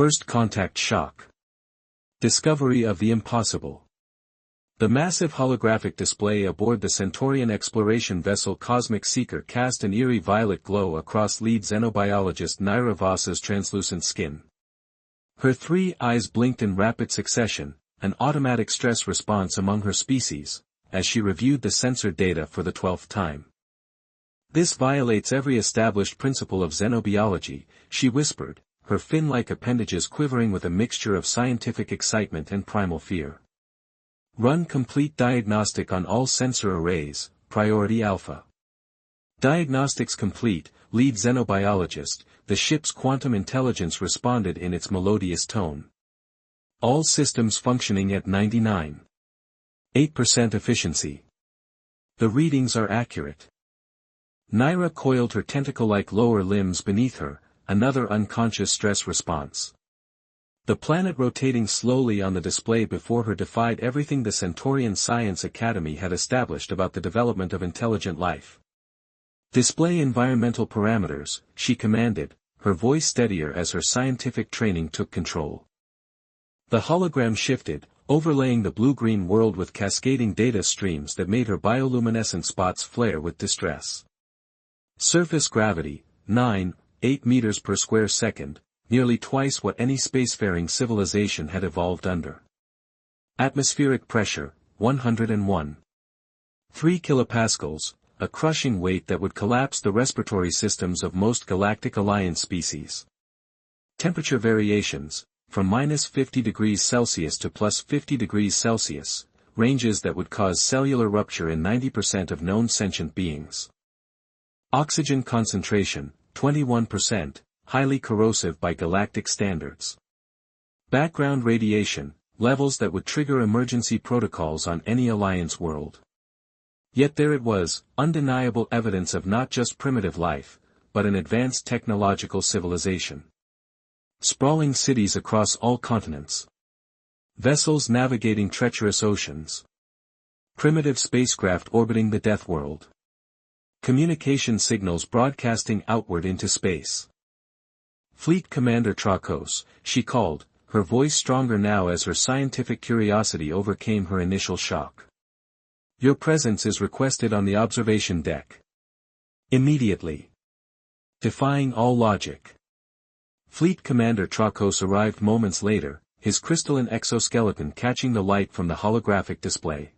First contact shock. Discovery of the impossible. The massive holographic display aboard the Centaurian exploration vessel Cosmic Seeker cast an eerie violet glow across lead xenobiologist Naira Voss's translucent skin. Her 3 eyes blinked in rapid succession, an automatic stress response among her species, as she reviewed the sensor data for the 12th time. "This violates every established principle of xenobiology," she whispered, her fin-like appendages quivering with a mixture of scientific excitement and primal fear. "Run complete diagnostic on all sensor arrays, Priority Alpha." Diagnostics complete, lead xenobiologist, the ship's quantum intelligence responded in its melodious tone. "All systems functioning at 99.8% efficiency. The readings are accurate." Naira coiled her tentacle-like lower limbs beneath her, another unconscious stress response. The planet rotating slowly on the display before her defied everything the Centaurian Science Academy had established about the development of intelligent life. "Display environmental parameters," she commanded, her voice steadier as her scientific training took control. The hologram shifted, overlaying the blue-green world with cascading data streams that made her bioluminescent spots flare with distress. Surface gravity, 9.8 meters per square second, nearly twice what any spacefaring civilization had evolved under. Atmospheric pressure, 101.3 kilopascals, a crushing weight that would collapse the respiratory systems of most Galactic Alliance species. Temperature variations, from -50 degrees Celsius to +50 degrees Celsius, ranges that would cause cellular rupture in 90% of known sentient beings. Oxygen concentration, 21%, highly corrosive by galactic standards. Background radiation, levels that would trigger emergency protocols on any Alliance world. Yet there it was, undeniable evidence of not just primitive life, but an advanced technological civilization. Sprawling cities across all continents. Vessels navigating treacherous oceans. Primitive spacecraft orbiting the Deathworld. Communication signals broadcasting outward into space. "Fleet Commander Trakos," she called, her voice stronger now as her scientific curiosity overcame her initial shock. "Your presence is requested on the observation deck. Immediately." Defying all logic. Fleet Commander Trakos arrived moments later, his crystalline exoskeleton catching the light from the holographic display.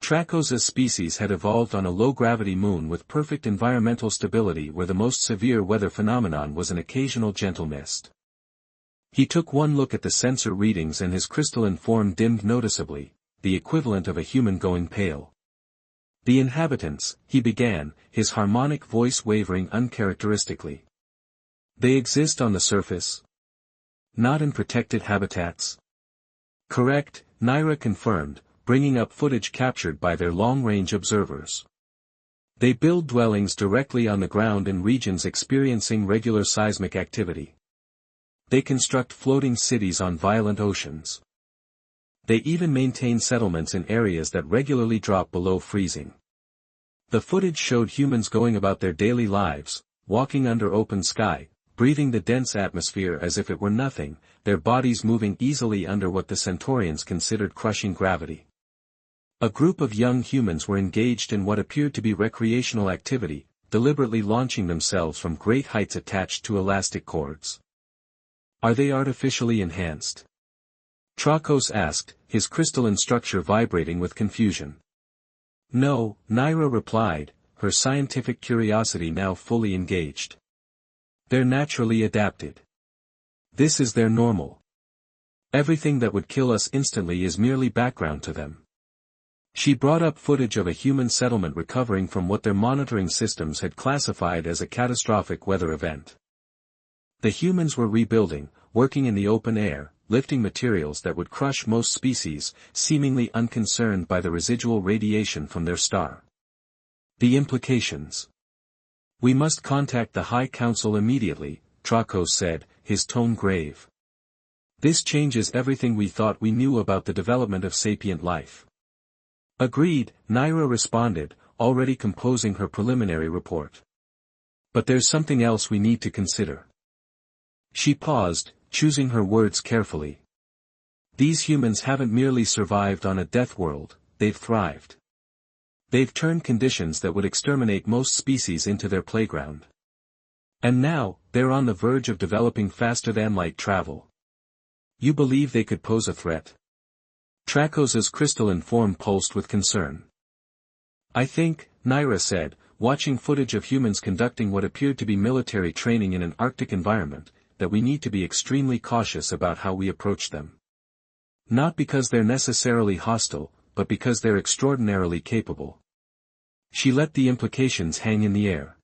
Trakos' species had evolved on a low-gravity moon with perfect environmental stability where the most severe weather phenomenon was an occasional gentle mist. He took one look at the sensor readings and his crystalline form dimmed noticeably, the equivalent of a human going pale. "The inhabitants," he began, his harmonic voice wavering uncharacteristically. "They exist on the surface? Not in protected habitats?" "Correct," Naira confirmed, bringing up footage captured by their long-range observers. "They build dwellings directly on the ground in regions experiencing regular seismic activity. They construct floating cities on violent oceans. They even maintain settlements in areas that regularly drop below freezing." The footage showed humans going about their daily lives, walking under open sky, breathing the dense atmosphere as if it were nothing, their bodies moving easily under what the Centaurians considered crushing gravity. A group of young humans were engaged in what appeared to be recreational activity, deliberately launching themselves from great heights attached to elastic cords. "Are they artificially enhanced?" Trakos asked, his crystalline structure vibrating with confusion. "No," Naira replied, her scientific curiosity now fully engaged. "They're naturally adapted. This is their normal. Everything that would kill us instantly is merely background to them." She brought up footage of a human settlement recovering from what their monitoring systems had classified as a catastrophic weather event. The humans were rebuilding, working in the open air, lifting materials that would crush most species, seemingly unconcerned by the residual radiation from their star. "The implications. We must contact the High Council immediately," Trakos said, his tone grave. "This changes everything we thought we knew about the development of sapient life." "Agreed," Naira responded, already composing her preliminary report. "But there's something else we need to consider." She paused, choosing her words carefully. These humans haven't merely survived on a death world, they've thrived. They've turned conditions that would exterminate most species into their playground. And now, they're on the verge of developing faster-than-light travel. You believe they could pose a threat? Trakos's crystalline form pulsed with concern. I think, Naira said, watching footage of humans conducting what appeared to be military training in an Arctic environment, that we need to be extremely cautious about how we approach them. Not because they're necessarily hostile, but because they're extraordinarily capable. She let the implications hang in the air.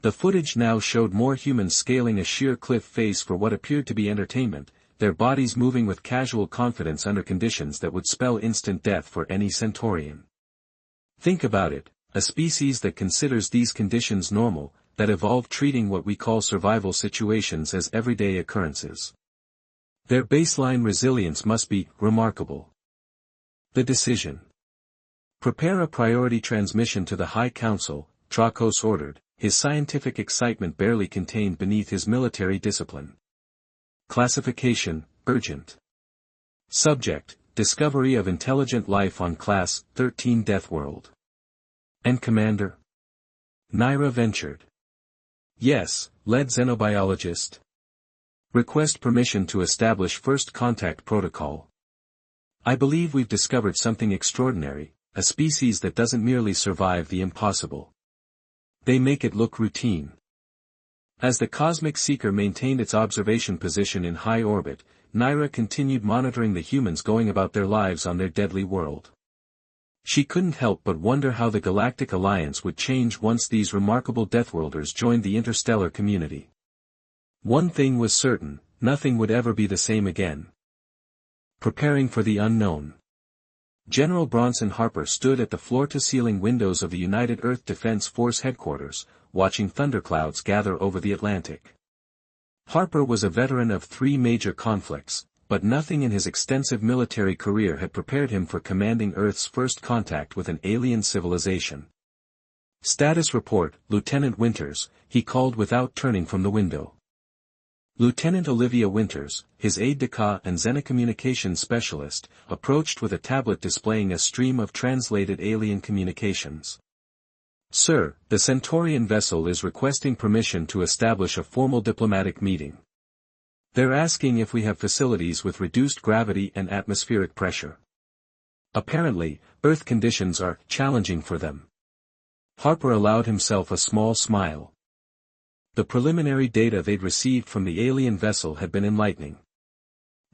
The footage now showed more humans scaling a sheer cliff face for what appeared to be entertainment, their bodies moving with casual confidence under conditions that would spell instant death for any Centaurian. Think about it, a species that considers these conditions normal, that evolved treating what we call survival situations as everyday occurrences. Their baseline resilience must be remarkable. The decision. Prepare a priority transmission to the High Council, Trakos ordered, his scientific excitement barely contained beneath his military discipline. Classification, urgent. Subject, discovery of intelligent life on Class 13 Deathworld. And Commander? Naira ventured. Yes, lead xenobiologist. Request permission to establish first contact protocol. I believe we've discovered something extraordinary, a species that doesn't merely survive the impossible. They make it look routine. As the Cosmic Seeker maintained its observation position in high orbit, Naira continued monitoring the humans going about their lives on their deadly world. She couldn't help but wonder how the Galactic Alliance would change once these remarkable Deathworlders joined the interstellar community. One thing was certain, nothing would ever be the same again. Preparing for the unknown. General Bronson Harper stood at the floor-to-ceiling windows of the United Earth Defense Force headquarters, watching thunderclouds gather over the Atlantic. Harper was a veteran of 3 major conflicts, but nothing in his extensive military career had prepared him for commanding Earth's first contact with an alien civilization. Status report, Lieutenant Winters, he called without turning from the window. Lieutenant Olivia Winters, his aide-de-camp and xenocommunications specialist, approached with a tablet displaying a stream of translated alien communications. Sir, the Centaurian vessel is requesting permission to establish a formal diplomatic meeting. They're asking if we have facilities with reduced gravity and atmospheric pressure. Apparently, Earth conditions are challenging for them. Harper allowed himself a small smile. The preliminary data they'd received from the alien vessel had been enlightening.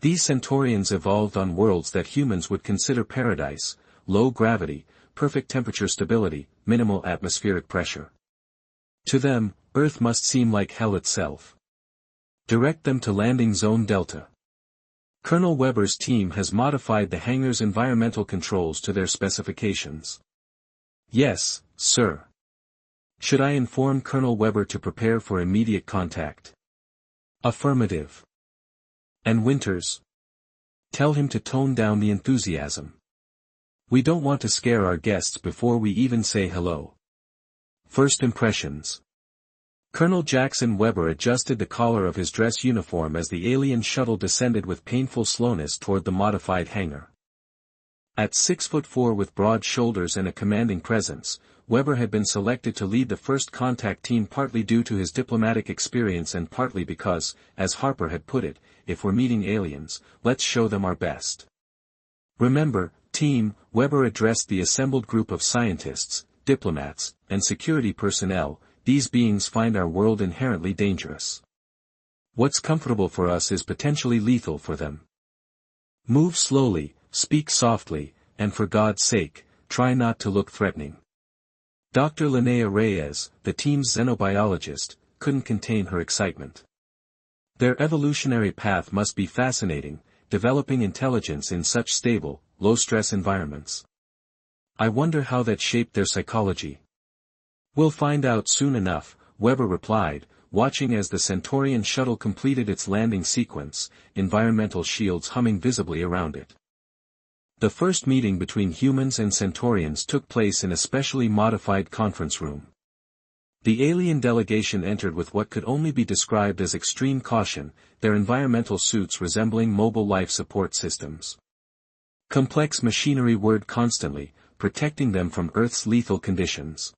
These Centaurians evolved on worlds that humans would consider paradise, low gravity, perfect temperature stability, minimal atmospheric pressure. To them, Earth must seem like hell itself. Direct them to landing zone Delta. Colonel Weber's team has modified the hangar's environmental controls to their specifications. Yes, sir. Should I inform Colonel Weber to prepare for immediate contact? Affirmative. And Winters? Tell him to tone down the enthusiasm. We don't want to scare our guests before we even say hello. First impressions. Colonel Jackson Weber adjusted the collar of his dress uniform as the alien shuttle descended with painful slowness toward the modified hangar. At 6'4" with broad shoulders and a commanding presence, Weber had been selected to lead the first contact team partly due to his diplomatic experience and partly because, as Harper had put it, if we're meeting aliens, let's show them our best. Remember, team, Weber addressed the assembled group of scientists, diplomats, and security personnel, these beings find our world inherently dangerous. What's comfortable for us is potentially lethal for them. Move slowly, speak softly, and for God's sake, try not to look threatening. Dr. Linnea Reyes, the team's xenobiologist, couldn't contain her excitement. Their evolutionary path must be fascinating, developing intelligence in such stable, low-stress environments. I wonder how that shaped their psychology. We'll find out soon enough, Weber replied, watching as the Centaurian shuttle completed its landing sequence, environmental shields humming visibly around it. The first meeting between humans and Centaurians took place in a specially modified conference room. The alien delegation entered with what could only be described as extreme caution, their environmental suits resembling mobile life support systems. Complex machinery whirred constantly, protecting them from Earth's lethal conditions.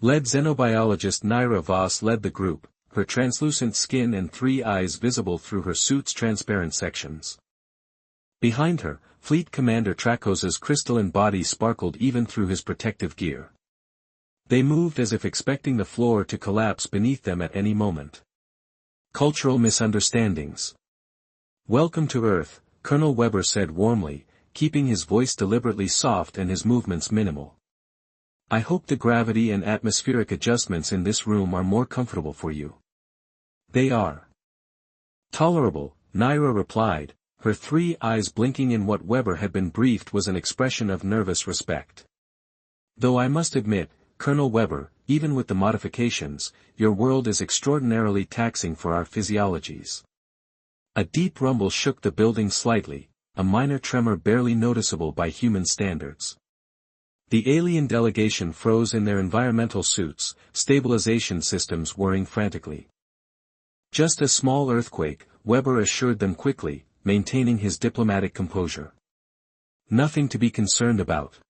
Lead xenobiologist Naira Voss led the group, her translucent skin and 3 eyes visible through her suit's transparent sections. Behind her, Fleet Commander Trakos's crystalline body sparkled even through his protective gear. They moved as if expecting the floor to collapse beneath them at any moment. Cultural misunderstandings. "Welcome to Earth," Colonel Weber said warmly, keeping his voice deliberately soft and his movements minimal. "I hope the gravity and atmospheric adjustments in this room are more comfortable for you." "They are tolerable," Naira replied, her 3 eyes blinking in what Weber had been briefed was an expression of nervous respect. "Though I must admit, Colonel Weber, even with the modifications, your world is extraordinarily taxing for our physiologies." A deep rumble shook the building slightly, a minor tremor barely noticeable by human standards. The alien delegation froze in their environmental suits, stabilization systems whirring frantically. "Just a small earthquake," Weber assured them quickly, maintaining his diplomatic composure. "Nothing to be concerned about.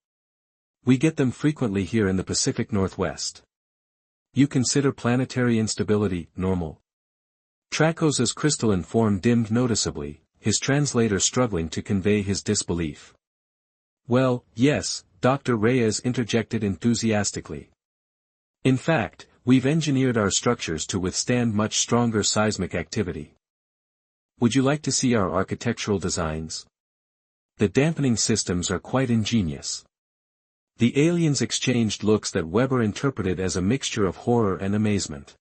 We get them frequently here in the Pacific Northwest. You consider planetary instability normal?" Trakos's crystalline form dimmed noticeably, his translator struggling to convey his disbelief. "Well, yes," Dr. Reyes interjected enthusiastically. "In fact, we've engineered our structures to withstand much stronger seismic activity. Would you like to see our architectural designs? The dampening systems are quite ingenious." The aliens exchanged looks that Weber interpreted as a mixture of horror and amazement.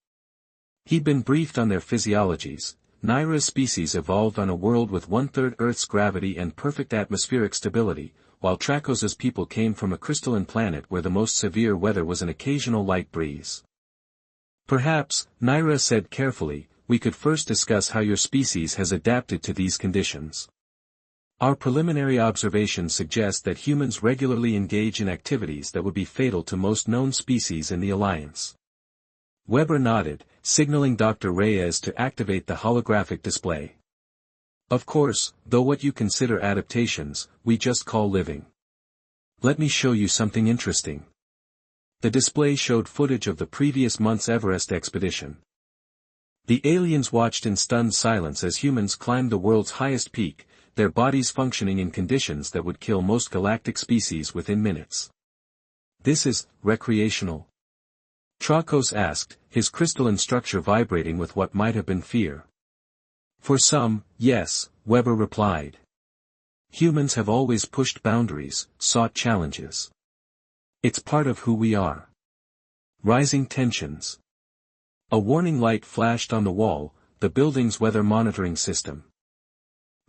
He'd been briefed on their physiologies. Naira's species evolved on a world with 1/3 Earth's gravity and perfect atmospheric stability, while Trakos's people came from a crystalline planet where the most severe weather was an occasional light breeze. "Perhaps," Naira said carefully, "we could first discuss how your species has adapted to these conditions. Our preliminary observations suggest that humans regularly engage in activities that would be fatal to most known species in the Alliance." Weber nodded, signaling Dr. Reyes to activate the holographic display. "Of course, though what you consider adaptations, we just call living. Let me show you something interesting." The display showed footage of the previous month's Everest expedition. The aliens watched in stunned silence as humans climbed the world's highest peak, their bodies functioning in conditions that would kill most galactic species within minutes. "This is recreational?" Trakos asked, his crystalline structure vibrating with what might have been fear. "For some, yes," Weber replied. "Humans have always pushed boundaries, sought challenges. It's part of who we are." Rising tensions. A warning light flashed on the wall, the building's weather monitoring system.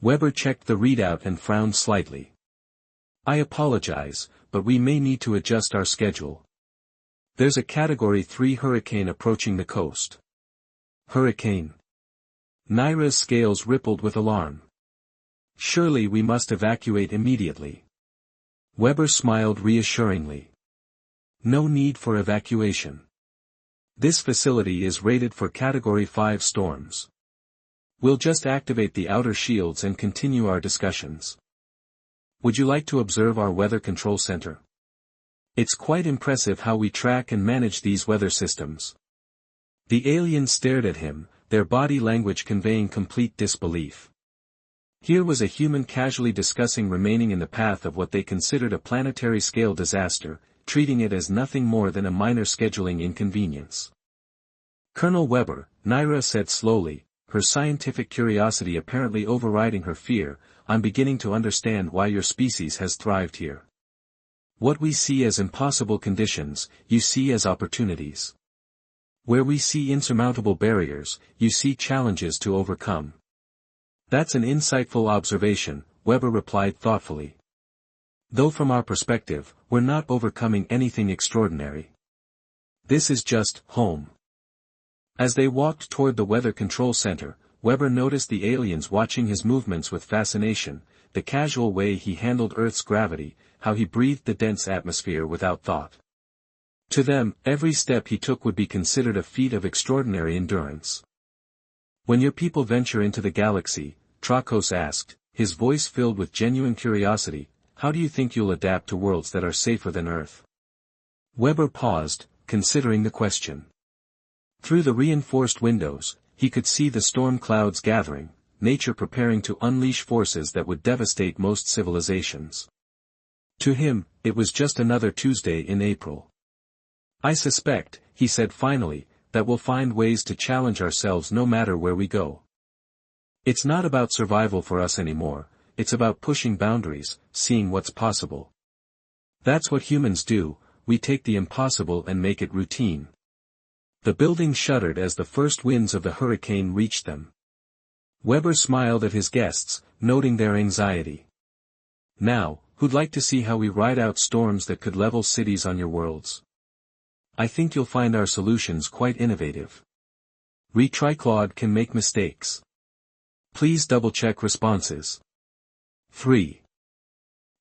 Weber checked the readout and frowned slightly. "I apologize, but we may need to adjust our schedule. There's a Category 3 hurricane approaching the coast." "Hurricane?" Naira's scales rippled with alarm. "Surely we must evacuate immediately." Weber smiled reassuringly. "No need for evacuation. This facility is rated for Category 5 storms. We'll just activate the outer shields and continue our discussions. Would you like to observe our weather control center? It's quite impressive how we track and manage these weather systems." The aliens stared at him, their body language conveying complete disbelief. Here was a human casually discussing remaining in the path of what they considered a planetary-scale disaster, treating it as nothing more than a minor scheduling inconvenience. "Colonel Weber," Naira said slowly, her scientific curiosity apparently overriding her fear, "I'm beginning to understand why your species has thrived here. What we see as impossible conditions, you see as opportunities. Where we see insurmountable barriers, you see challenges to overcome." "That's an insightful observation," Weber replied thoughtfully. "Though from our perspective, we're not overcoming anything extraordinary. This is just home." As they walked toward the weather control center, Weber noticed the aliens watching his movements with fascination, the casual way he handled Earth's gravity, how he breathed the dense atmosphere without thought. To them, every step he took would be considered a feat of extraordinary endurance. When your people venture into the galaxy, Trakos asked, his voice filled with genuine curiosity, how do you think you'll adapt to worlds that are safer than Earth? Weber paused, considering the question. Through the reinforced windows, he could see the storm clouds gathering, nature preparing to unleash forces that would devastate most civilizations. To him, it was just another Tuesday in April. I suspect, he said finally, that we'll find ways to challenge ourselves no matter where we go. It's not about survival for us anymore, it's about pushing boundaries, seeing what's possible. That's what humans do, we take the impossible and make it routine. The building shuddered as the first winds of the hurricane reached them. Weber smiled at his guests, noting their anxiety. Now, who'd like to see how we ride out storms that could level cities on your worlds? I think you'll find our solutions quite innovative. Retriclaude can make mistakes. Please double-check responses. 3.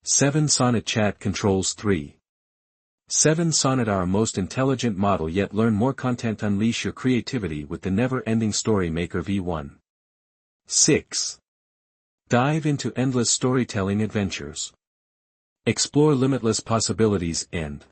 7 Sonnet Chat Controls 3. 7 Sonnet, our most intelligent model, yet learn more content. Unleash your creativity with the never-ending Story Maker V1. 6. Dive into endless storytelling adventures. Explore limitless possibilities and